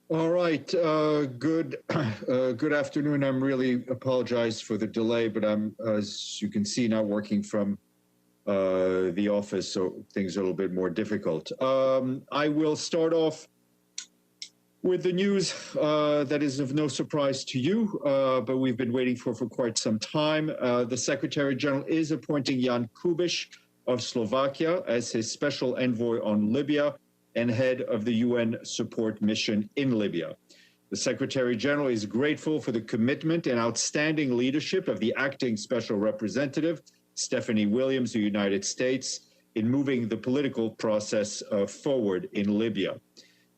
All right. Good afternoon. I'm really apologize for the delay, but I'm, as you can see, now working from the office, so things are a little bit more difficult. I will start off with the news that is of no surprise to you, but we've been waiting for quite some time. The Secretary General is appointing Jan Kubiš of Slovakia as his special envoy on Libya and head of the UN support mission in Libya. The Secretary General is grateful for the commitment and outstanding leadership of the acting special representative, Stephanie Williams, of the United States, in moving the political process forward in Libya.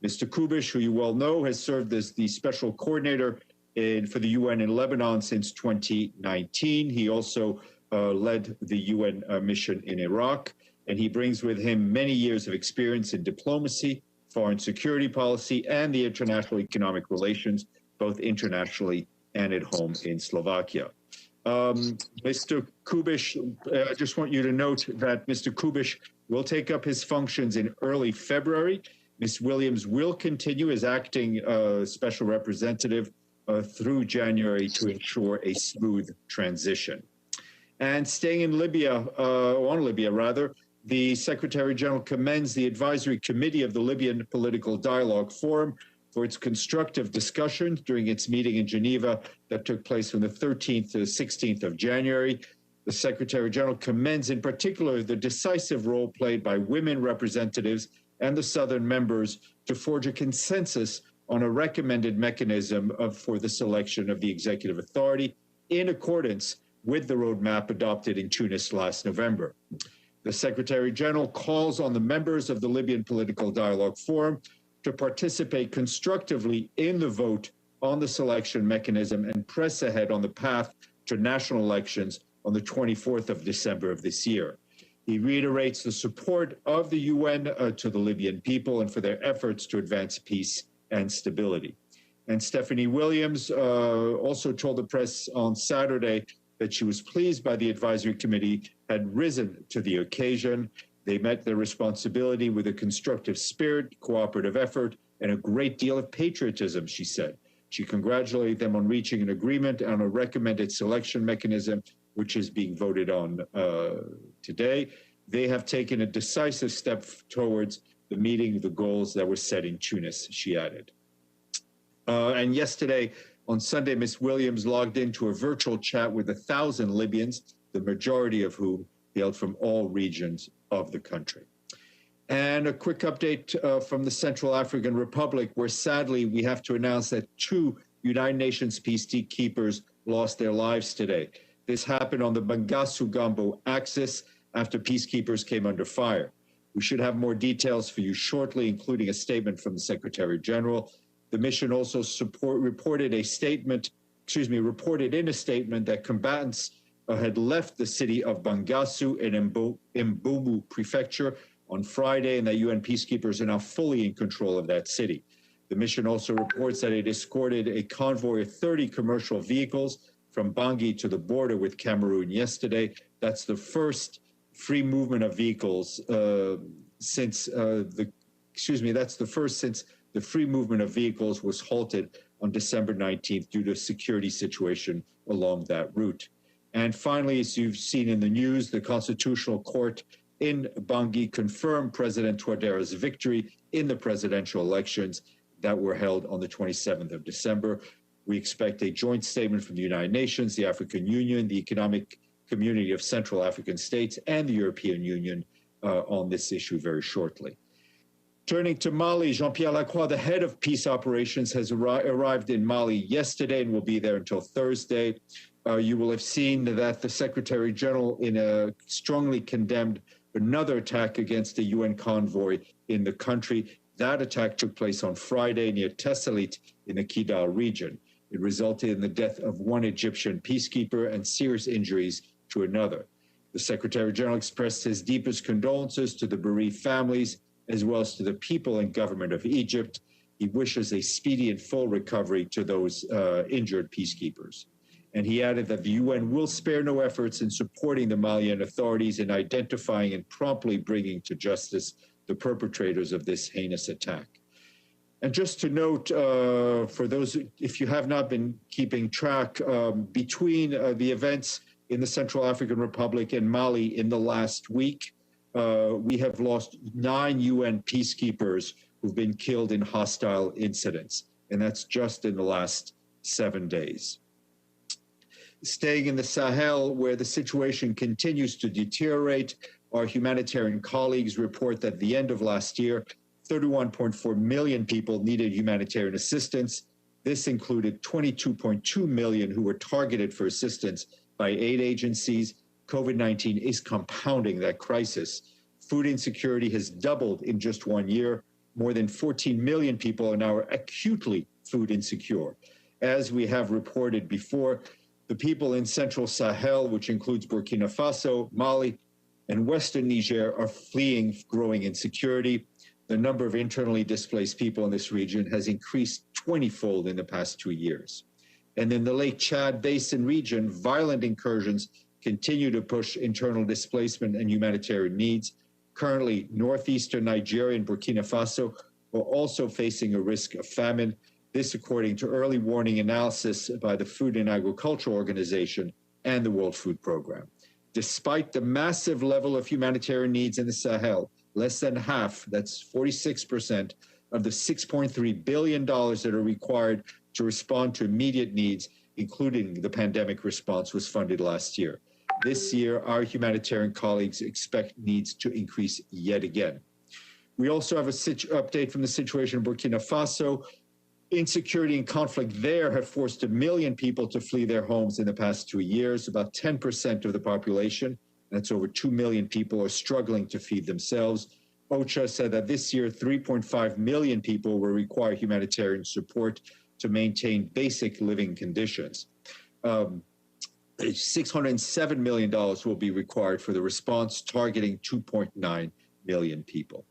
Mr. Kubiš, who you well know, has served as the special coordinator for the UN in Lebanon since 2019. He also led the UN mission in Iraq, and he brings with him many years of experience in diplomacy, foreign security policy, and the international economic relations, both internationally and at home in Slovakia. Mr. Kubiš, I just want you to note that Mr. Kubiš will take up his functions in early February. Ms. Williams will continue as acting special representative through January to ensure a smooth transition. And staying in Libya, on Libya rather, the Secretary General commends the Advisory Committee of the Libyan Political Dialogue Forum for its constructive discussions during its meeting in Geneva that took place from the 13th to the 16th of January. The Secretary General commends in particular the decisive role played by women representatives and the Southern members to forge a consensus on a recommended mechanism for the selection of the executive authority in accordance with the roadmap adopted in Tunis last November. The Secretary General calls on the members of the Libyan Political Dialogue Forum to participate constructively in the vote on the selection mechanism and press ahead on the path to national elections on the 24th of December of this year. He reiterates the support of the UN to the Libyan people and for their efforts to advance peace and stability. And Stephanie Williams also told the press on Saturday that she was pleased by the advisory committee had risen to the occasion. They met their responsibility with a constructive spirit, cooperative effort, and a great deal of patriotism, she said. She congratulated them on reaching an agreement on a recommended selection mechanism, which is being voted on today. They have taken a decisive step towards the meeting the goals that were set in Tunis, she added. And yesterday, on Sunday, Ms. Williams logged into a virtual chat with 1,000 Libyans, the majority of whom hailed from all regions of the country. And a quick update from the Central African Republic, where sadly we have to announce that 2 United Nations peacekeepers lost their lives today. This happened on the Bangassou-Gambo axis after peacekeepers came under fire. We should have more details for you shortly, including a statement from the Secretary General. The mission also reported in a statement that combatants had left the city of Bangassou in Mbomu Prefecture on Friday, and that UN peacekeepers are now fully in control of that city. The mission also reports that it escorted a convoy of 30 commercial vehicles from Bangui to the border with Cameroon yesterday. That's the first free movement of vehicles since the free movement of vehicles was halted on December 19th due to a security situation along that route. And finally, as you've seen in the news, the Constitutional Court in Bangui confirmed President Touadéra's victory in the presidential elections that were held on the 27th of December. We expect a joint statement from the United Nations, the African Union, the Economic Community of Central African States, and the European Union on this issue very shortly. Turning to Mali, Jean-Pierre Lacroix, the head of peace operations, has arrived in Mali yesterday and will be there until Thursday. You will have seen that the Secretary General strongly condemned another attack against a UN convoy in the country. That attack took place on Friday near Tessalit in the Kidal region. It resulted in the death of one Egyptian peacekeeper and serious injuries to another. The Secretary General expressed his deepest condolences to the bereaved families, as well as to the people and government of Egypt. He wishes a speedy and full recovery to those injured peacekeepers. And he added that the UN will spare no efforts in supporting the Malian authorities in identifying and promptly bringing to justice the perpetrators of this heinous attack. And just to note, for those, if you have not been keeping track, between the events in the Central African Republic and Mali in the last week, we have lost 9 UN peacekeepers who've been killed in hostile incidents. And that's just in the last 7 days. Staying in the Sahel, where the situation continues to deteriorate, our humanitarian colleagues report that at the end of last year, 31.4 million people needed humanitarian assistance. This included 22.2 million who were targeted for assistance by aid agencies. COVID-19 is compounding that crisis. Food insecurity has doubled in just 1 year. More than 14 million people are now acutely food insecure. As we have reported before, the people in Central Sahel, which includes Burkina Faso, Mali, and Western Niger, are fleeing growing insecurity. The number of internally displaced people in this region has increased 20-fold in the past 2 years. And in the Lake Chad Basin region, violent incursions continue to push internal displacement and humanitarian needs. Currently, northeastern Nigeria and Burkina Faso are also facing a risk of famine. This according to early warning analysis by the Food and Agriculture Organization and the World Food Programme. Despite the massive level of humanitarian needs in the Sahel, less than half, that's 46%, of the $6.3 billion that are required to respond to immediate needs, including the pandemic response, was funded last year. This year, our humanitarian colleagues expect needs to increase yet again. We also have an update from the situation in Burkina Faso. Insecurity and conflict there have forced 1 million people to flee their homes in the past 2 years. About 10% of the population, that's over 2 million people, are struggling to feed themselves. OCHA said that this year, 3.5 million people will require humanitarian support to maintain basic living conditions. $607 million will be required for the response, targeting 2.9 million people.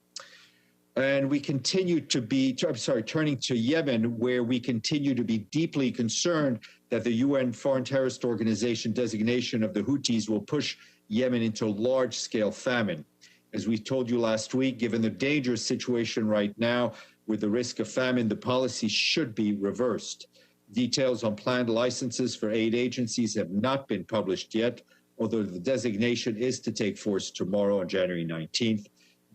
And we continue to be, turning to Yemen, where we continue to be deeply concerned that the UN Foreign Terrorist Organization designation of the Houthis will push Yemen into large-scale famine. As we told you last week, given the dangerous situation right now with the risk of famine, the policy should be reversed. Details on planned licenses for aid agencies have not been published yet, although the designation is to take force tomorrow on January 19th.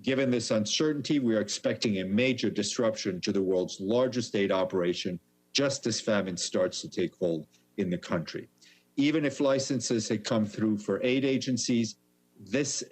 Given this uncertainty, we are expecting a major disruption to the world's largest aid operation just as famine starts to take hold in the country. Even if licenses had come through for aid agencies, this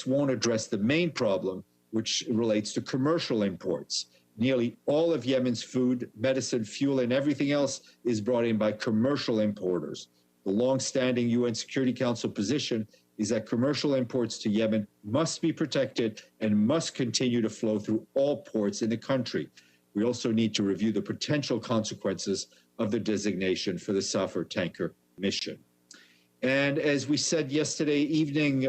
won't address the main problem, which relates to commercial imports. Nearly all of Yemen's food, medicine, fuel, and everything else is brought in by commercial importers. The long-standing UN Security Council position is that commercial imports to Yemen must be protected and must continue to flow through all ports in the country. We also need to review the potential consequences of the designation for the Safar tanker mission. And as we said yesterday evening,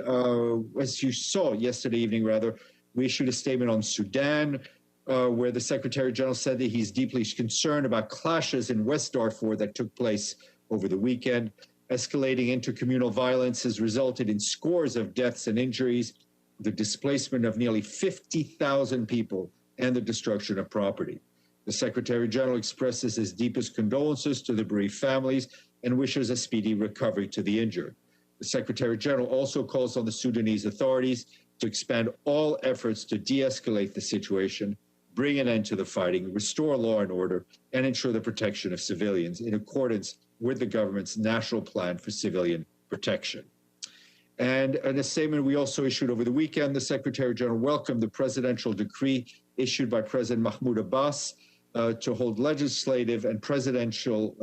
as you saw yesterday evening, rather, we issued a statement on Sudan, where the Secretary General said that he's deeply concerned about clashes in West Darfur that took place over the weekend. Escalating intercommunal violence has resulted in scores of deaths and injuries, the displacement of nearly 50,000 people, and the destruction of property. The Secretary General expresses his deepest condolences to the bereaved families and wishes a speedy recovery to the injured. The Secretary General also calls on the Sudanese authorities to expand all efforts to de-escalate the situation, bring an end to the fighting, restore law and order, and ensure the protection of civilians in accordance with the government's national plan for civilian protection. And in a statement we also issued over the weekend, the Secretary General welcomed the presidential decree issued by President Mahmoud Abbas to hold legislative, presidential,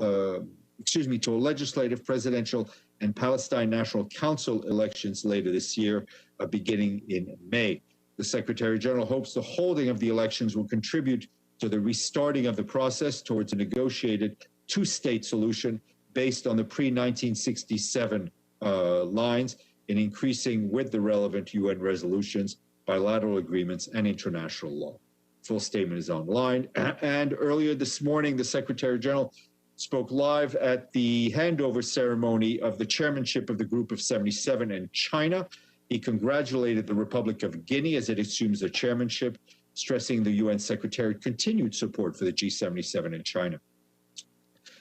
and Palestine National Council elections later this year, beginning in May. The Secretary General hopes the holding of the elections will contribute to the restarting of the process towards a negotiated two-state solution based on the pre-1967 lines and increasing with the relevant UN resolutions, bilateral agreements, and international law. Full statement is online. And earlier this morning, the Secretary General spoke live at the handover ceremony of the chairmanship of the Group of 77 in China. He congratulated the Republic of Guinea as it assumes the chairmanship, stressing the UN Secretariat's continued support for the G77 in China.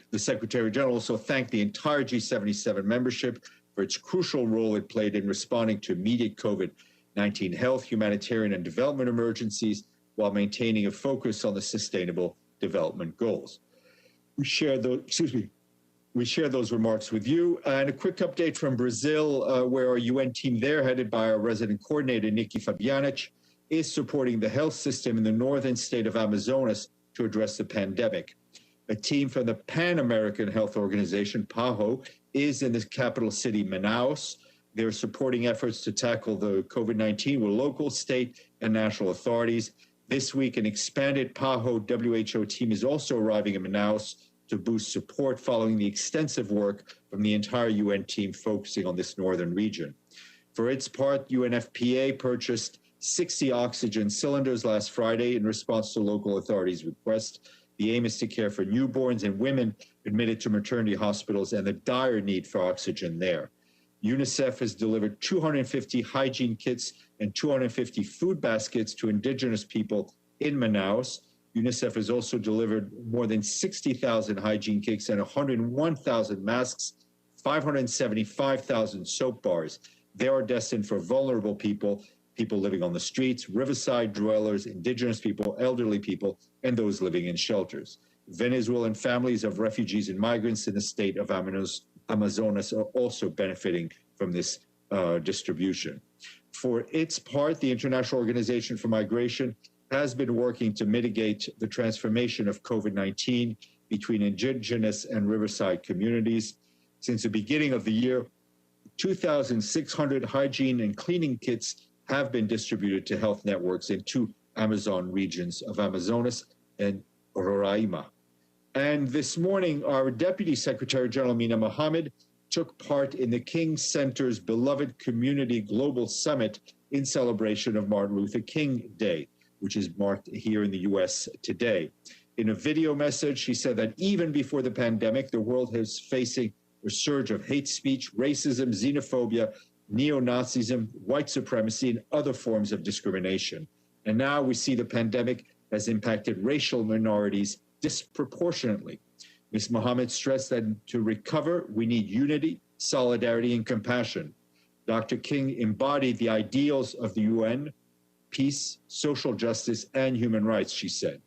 The Secretary General also thanked the entire G77 membership for its crucial role it played in responding to immediate COVID-19 health, humanitarian, and development emergencies while maintaining a focus on the Sustainable Development Goals. We share those remarks with you. And a quick update from Brazil, where our UN team there, headed by our resident coordinator, Nikki Fabianic, is supporting the health system in the northern state of Amazonas to address the pandemic. A team from the Pan-American Health Organization, PAHO, is in the capital city, Manaus. They're supporting efforts to tackle the COVID-19 with local, state, and national authorities. This week, an expanded PAHO WHO team is also arriving in Manaus to boost support following the extensive work from the entire UN team focusing on this northern region. For its part, UNFPA purchased 60 oxygen cylinders last Friday in response to local authorities' request. The aim is to care for newborns and women admitted to maternity hospitals and the dire need for oxygen there. UNICEF has delivered 250 hygiene kits and 250 food baskets to indigenous people in Manaus. UNICEF has also delivered more than 60,000 hygiene kits and 101,000 masks, 575,000 soap bars. They are destined for vulnerable people, people living on the streets, riverside dwellers, indigenous people, elderly people, and those living in shelters. Venezuelan families of refugees and migrants in the state of Amazonas are also benefiting from this distribution. For its part, the International Organization for Migration has been working to mitigate the transformation of COVID-19 between indigenous and riverside communities. Since the beginning of the year, 2,600 hygiene and cleaning kits have been distributed to health networks in 2 Amazon regions of Amazonas and Roraima. And this morning, our Deputy Secretary General Mina Mohammed took part in the King Center's beloved Community Global Summit in celebration of Martin Luther King Day, which is marked here in the U.S. today. In a video message, she said that even before the pandemic, the world is facing a surge of hate speech, racism, xenophobia, neo-Nazism, white supremacy, and other forms of discrimination. And now we see the pandemic has impacted racial minorities disproportionately. Ms. Mohammed stressed that to recover, we need unity, solidarity, and compassion. Dr. King embodied the ideals of the UN, peace, social justice, and human rights, she said.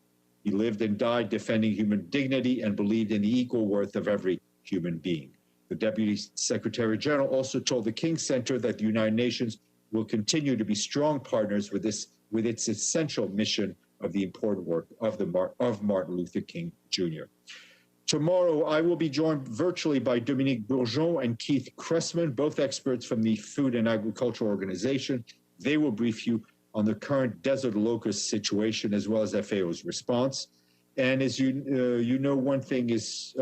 He lived and died defending human dignity and believed in the equal worth of every human being. The Deputy Secretary General also told the King Center that the United Nations will continue to be strong partners with its essential mission of the important work of Martin Luther King Jr. Tomorrow, I will be joined virtually by Dominique Bourgeon and Keith Cressman, both experts from the Food and Agriculture Organization. They will brief you on the current desert locust situation as well as FAO's response. And as you know, one thing is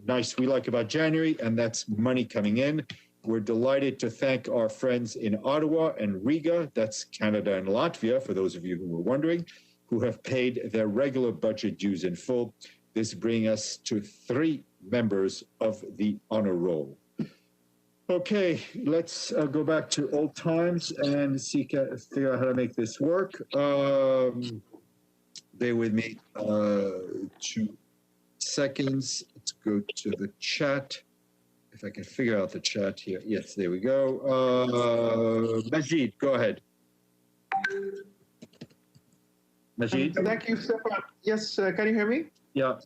nice we like about January, and that's money coming in. We're delighted to thank our friends in Ottawa and Riga, that's Canada and Latvia, for those of you who were wondering, who have paid their regular budget dues in full. This brings us to 3 members of the honor roll. Okay, let's go back to old times and figure out how to make this work. Bear with me 2 seconds. Let's go to the chat. If I can figure out the chat here. Yes, there we go. Majid, go ahead. Majid? Thank you, Stéphane. Yes, can you hear me? Yeah.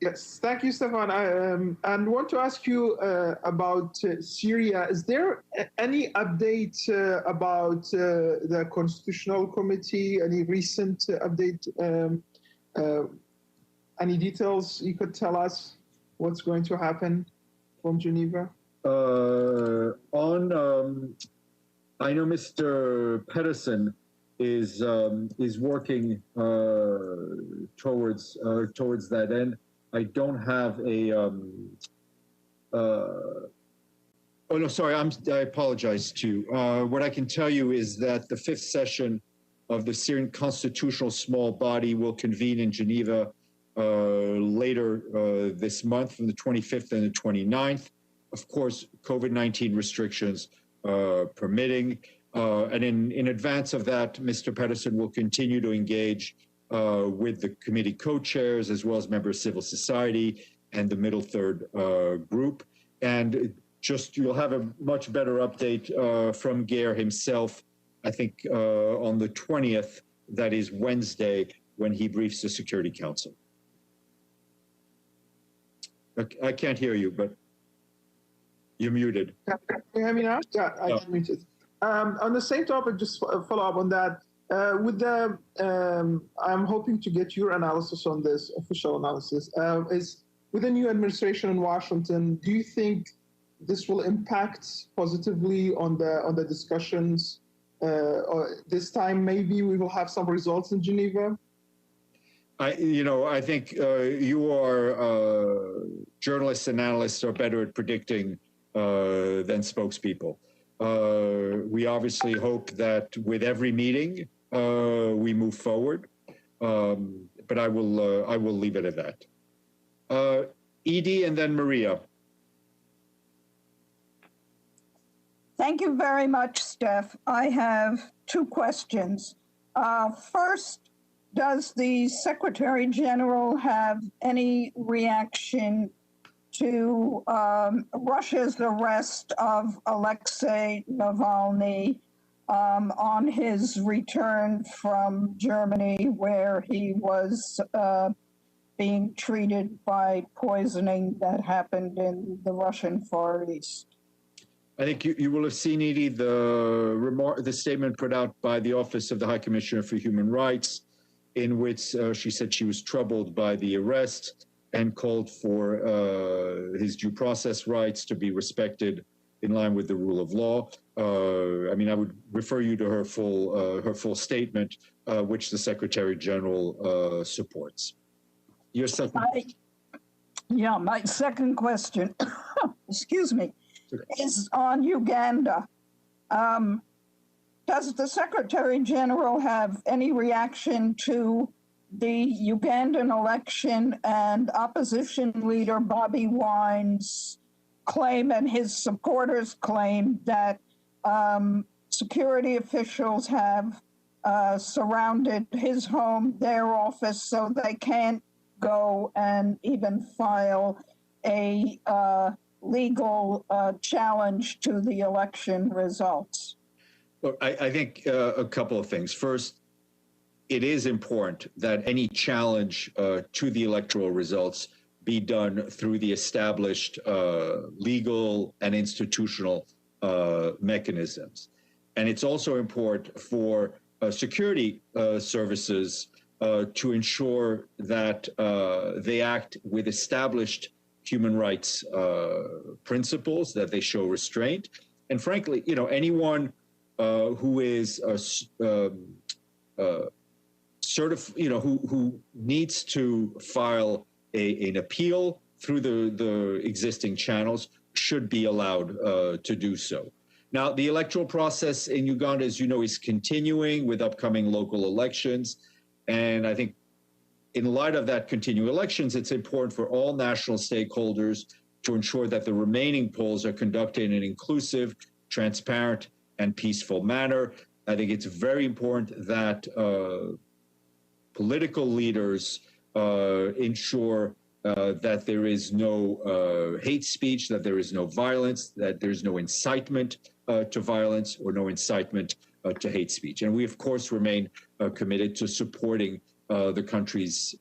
Yes, thank you, Stéphane. And want to ask you about Syria. Is there any update about the Constitutional Committee? Any recent update? Any details you could tell us? What's going to happen from Geneva? I know Mr. Pedersen is working towards that end. I don't have a. Oh no, sorry. I apologize too. What I can tell you is that the 5th session of the Syrian Constitutional Small Body will convene in Geneva later this month, from the 25th and the 29th. Of course, COVID-19 restrictions permitting. And in advance of that, Mr. Pedersen will continue to engage with the committee co-chairs as well as members of civil society and the middle third group. And just you'll have a much better update from Geir himself, I think on the 20th, that is Wednesday, when he briefs the Security Council. I can't hear you, but you're muted. Can you hear me now? Yeah, I can mute it. On the same topic, just follow up on that. With the, I'm hoping to get your analysis on this, official analysis, is with the new administration in Washington, do you think this will impact positively on the discussions? Or this time, maybe we will have some results in Geneva? I think you are journalists and analysts are better at predicting than spokespeople. We obviously hope that with every meeting we move forward, but I will leave it at that. Edie and then Maria. Thank you very much, Steph. I have two questions. First, does the Secretary General have any reaction to Russia's arrest of Alexei Navalny on his return from Germany, where he was being treated by poisoning that happened in the Russian Far East? I think you will have seen, Edie, the statement put out by the Office of the High Commissioner for Human Rights, in which she said she was troubled by the arrest and called for his due process rights to be respected in line with the rule of law. I mean, I would refer you to her full statement, which the Secretary General supports. Your second. My second question, excuse me, is on Uganda. Does the Secretary General have any reaction to the Ugandan election and opposition leader Bobby Wine's claim and his supporters' claim that security officials have surrounded his home, their office, so they can't go and even file a legal challenge to the election results? Look, I think a couple of things. First, it is important that any challenge to the electoral results be done through the established legal and institutional mechanisms. And it's also important for security services to ensure that they act with established human rights principles, that they show restraint. And frankly, anyone who is who needs to file an appeal through the existing channels should be allowed to do so. Now, the electoral process in Uganda, as you know, is continuing with upcoming local elections. And I think in light of that continuing elections, it's important for all national stakeholders to ensure that the remaining polls are conducted in an inclusive, transparent, and peaceful manner. I think it's very important that political leaders ensure that there is no hate speech, that there is no violence, that there's no incitement to violence or no incitement to hate speech. And we, of course, remain committed to supporting the country's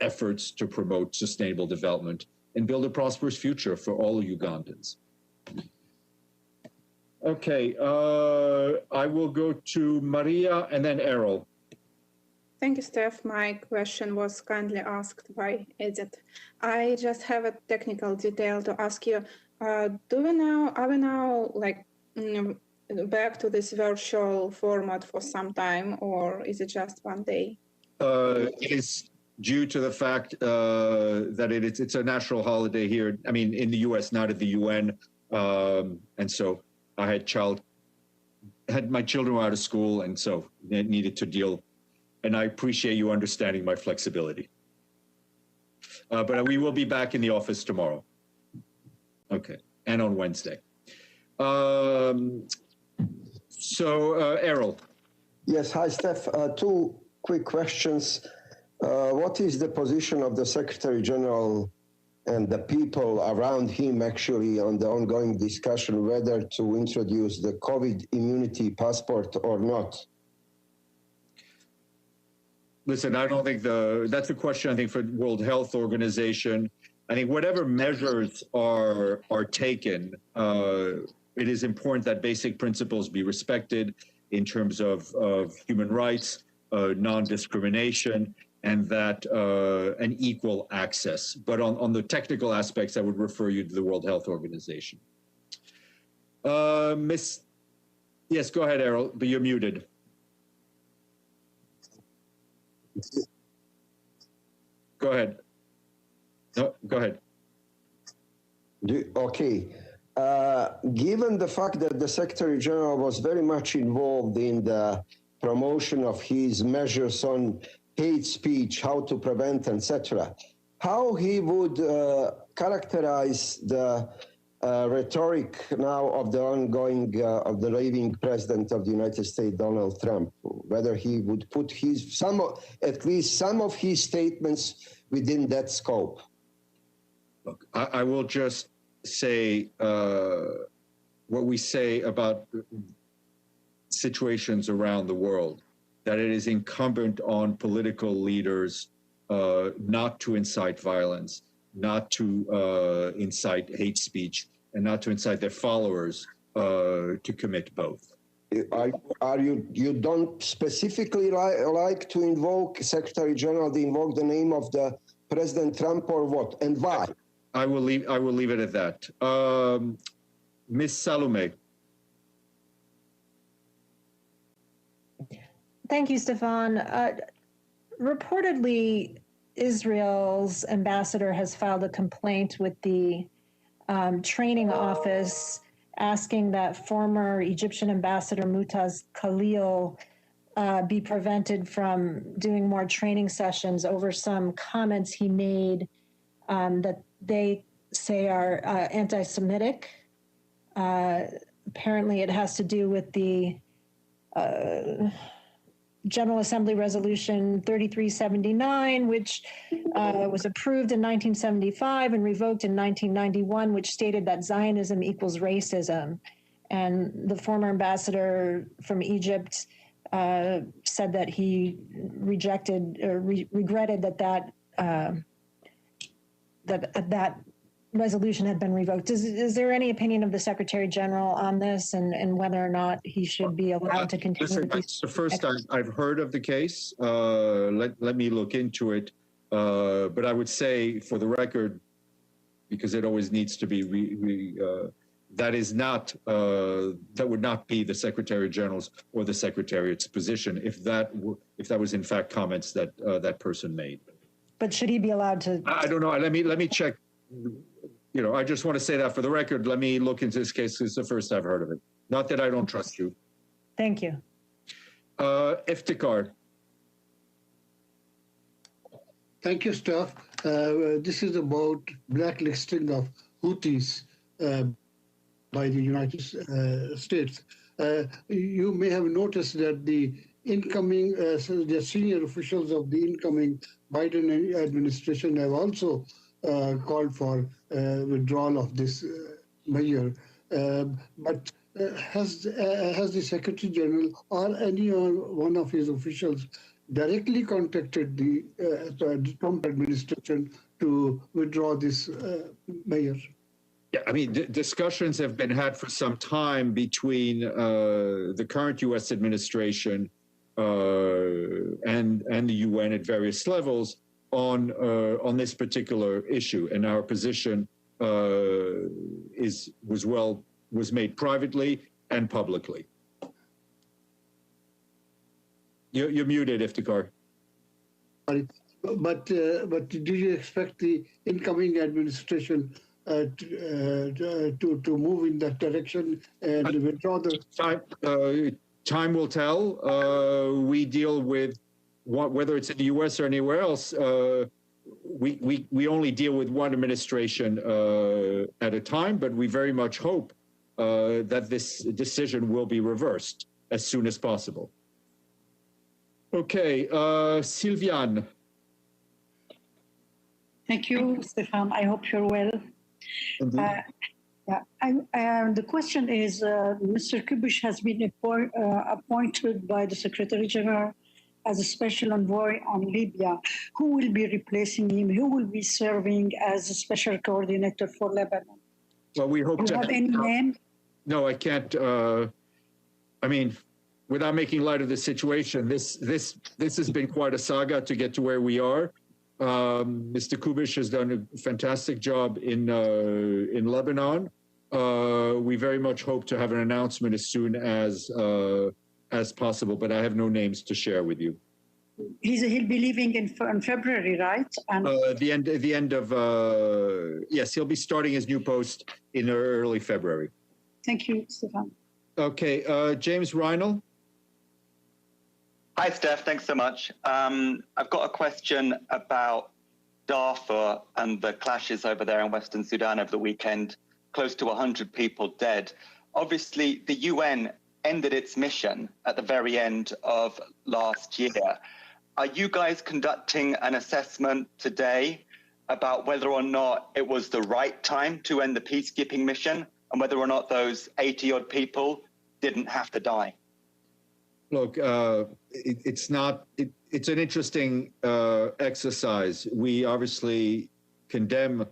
efforts to promote sustainable development and build a prosperous future for all Ugandans. Okay, I will go to Maria and then Errol. Thank you, Steph. My question was kindly asked by Edith. I just have a technical detail to ask you. Are we now back to this virtual format for some time, or is it just one day? It is due to the fact that it's a national holiday here. I mean, in the U.S., not at the UN, and so I had my children were out of school, and so they needed to deal. And I appreciate you understanding my flexibility. But we will be back in the office tomorrow. Okay, and on Wednesday. So, Errol. Yes, hi, Steph. Two quick questions. What is the position of the Secretary General and the people around him actually on the ongoing discussion whether to introduce the COVID immunity passport or not? Listen, I don't think that's a question, I think, for World Health Organization. I think whatever measures are taken, it is important that basic principles be respected in terms of human rights, non-discrimination, and that an equal access. But on the technical aspects, I would refer you to the World Health Organization. Yes, go ahead, Errol, but you're muted. Go ahead. No, go ahead. Okay. Given the fact that the Secretary General was very much involved in the promotion of his measures on hate speech, how to prevent, etc., how he would characterize the rhetoric now of the ongoing, of the raving president of the United States, Donald Trump, whether he would put at least some of his statements within that scope? Look, I will just say what we say about situations around the world, that it is incumbent on political leaders not to incite violence, not to incite hate speech, and not to incite their followers to commit both. You don't specifically like to invoke, Secretary General, to invoke the name of the President Trump, or what, and why? I will leave it at that. Ms. Salome. Thank you, Stéphane. Reportedly, Israel's ambassador has filed a complaint with the training office asking that former Egyptian ambassador Mutaz Khalil be prevented from doing more training sessions over some comments he made that they say are anti-Semitic. Apparently it has to do with the General Assembly Resolution 3379, which was approved in 1975 and revoked in 1991, which stated that Zionism equals racism. And the former ambassador from Egypt said that he rejected or regretted that resolution had been revoked. Is there any opinion of the Secretary General on this, and whether or not he should be allowed to continue? Listen, it's the first time I've heard of the case. Let me look into it. But I would say, for the record, because it always needs to be, that is not, that would not be the Secretary General's or the Secretariat's position if that was in fact comments that that person made. But should he be allowed to? I don't know. Let me check. You know, I just want to say that for the record. Let me look into this case. It's the first I've heard of it. Not that I don't trust you. Thank you. Iftikhar. Thank you, Steph. This is about blacklisting of Houthis by the United States. You may have noticed that the incoming, the senior officials of the incoming Biden administration have also called for withdrawal of this measure. But has the Secretary General or any one of his officials directly contacted the Trump administration to withdraw this measure? Yeah, I mean, discussions have been had for some time between the current U.S. administration and the UN at various levels on this particular issue, and our position was made privately and publicly. You're muted, Iftikhar. But do you expect the incoming administration to move in that direction and withdraw the time will tell. We deal with whether it's in the U.S. or anywhere else. We only deal with one administration at a time, but we very much hope that this decision will be reversed as soon as possible. Okay, Sylviane. Thank you, Stéphane. I hope you're well. The question is, Mr. Kubiš has been appointed by the Secretary General as a special envoy on Libya. Who will be replacing him? Who will be serving as a special coordinator for Lebanon? Well, we hope to have any name? No, I can't. I mean, without making light of the situation, this has been quite a saga to get to where we are. Mr. Kubiš has done a fantastic job in Lebanon. We very much hope to have an announcement as soon as possible, but I have no names to share with you. He'll be leaving in February, right? And the end of yes, he'll be starting his new post in early February. Thank you, Stéphane. Okay, James Reinl. Hi, Steph. Thanks so much. I've got a question about Darfur and the clashes over there in Western Sudan over the weekend. Close to 100 people dead. Obviously, the UN ended its mission at the very end of last year. Are you guys conducting an assessment today about whether or not it was the right time to end the peacekeeping mission and whether or not those 80-odd people didn't have to die? Look, it's an interesting exercise. We obviously condemn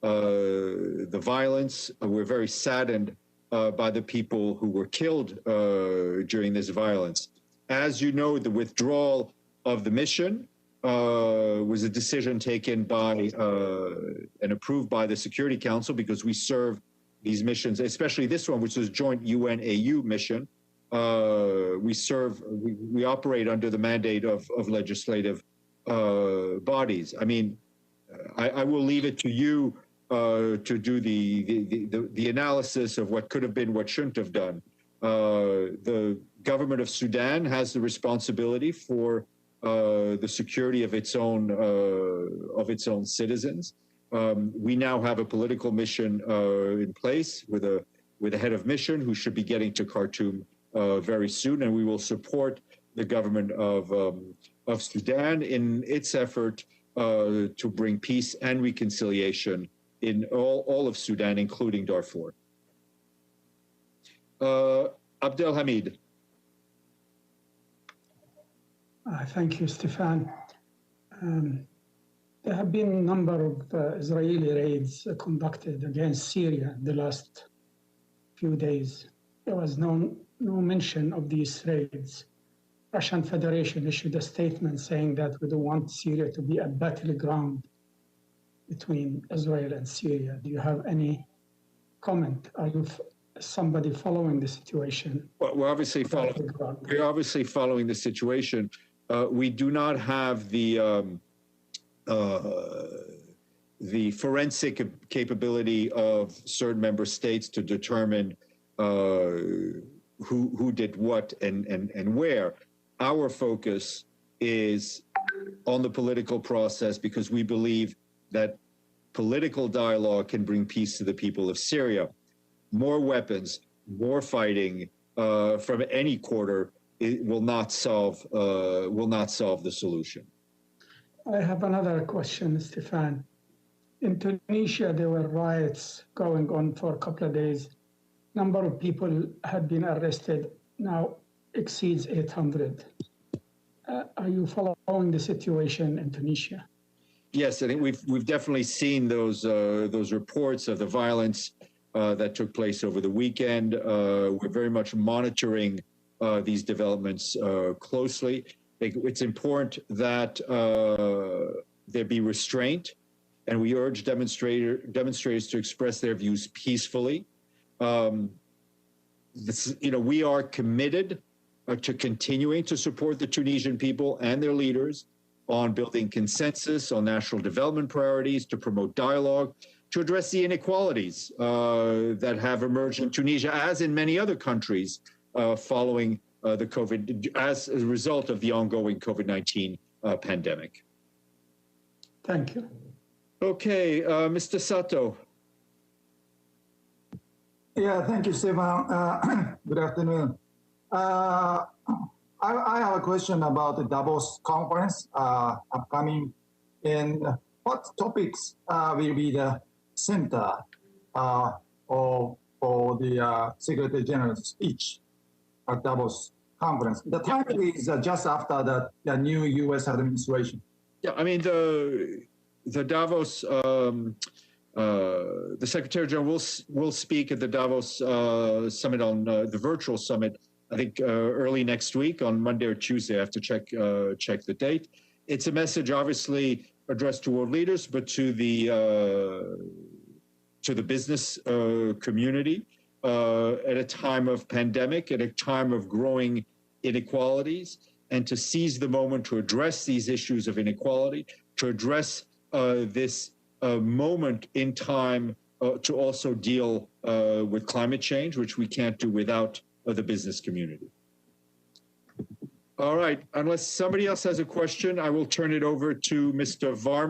the violence. We're very saddened by the people who were killed during this violence. As you know, the withdrawal of the mission was a decision taken by and approved by the Security Council because we serve these missions, especially this one, which is a joint UN-AU mission. We operate under the mandate of legislative bodies. I mean, I will leave it to you to do the analysis of what could have been, what shouldn't have done. The government of Sudan has the responsibility for the security of its own citizens. We now have a political mission in place with a head of mission who should be getting to Khartoum very soon, and we will support the government of Sudan in its effort to bring peace and reconciliation in all of Sudan, including Darfur. Abdel Hamid. Thank you, Stéphane. There have been a number of Israeli raids conducted against Syria in the last few days. There was no mention of these raids. Russian Federation issued a statement saying that we don't want Syria to be a battleground between Israel and Syria. Do you have any comment? Are you somebody following the situation? Well, we're obviously following the situation. We do not have the forensic capability of certain member states to determine who did what and where. Our focus is on the political process because we believe that political dialogue can bring peace to the people of Syria. More weapons, more fighting from any quarter will not solve the solution. I have another question, Stéphane. In Tunisia, there were riots going on for a couple of days. Number of people had been arrested, now exceeds 800. Are you following the situation in Tunisia? Yes, I think we've definitely seen those reports of the violence that took place over the weekend. We're very much monitoring these developments closely. It's important that there be restraint, and we urge demonstrators to express their views peacefully. We are committed to continuing to support the Tunisian people and their leaders on building consensus on national development priorities, to promote dialogue, to address the inequalities that have emerged in Tunisia, as in many other countries, following the COVID, as a result of the ongoing COVID-19 pandemic. Thank you. Okay, Mr. Sato. Yeah, thank you, Stéphane. Good afternoon. I have a question about the Davos conference upcoming, and what topics will be the center for the Secretary General's speech at Davos conference? The timing is just after the new U.S. administration. Yeah, I mean, the Davos, the Secretary General will speak at the Davos summit on the virtual summit, I think early next week on Monday or Tuesday. I have to check the date. It's a message obviously addressed to world leaders, but to the business community at a time of pandemic, at a time of growing inequalities, and to seize the moment to address these issues of inequality, to address this moment in time to also deal with climate change, which we can't do without the business community. All right, unless somebody else has a question, I will turn it over to Mr. Varma.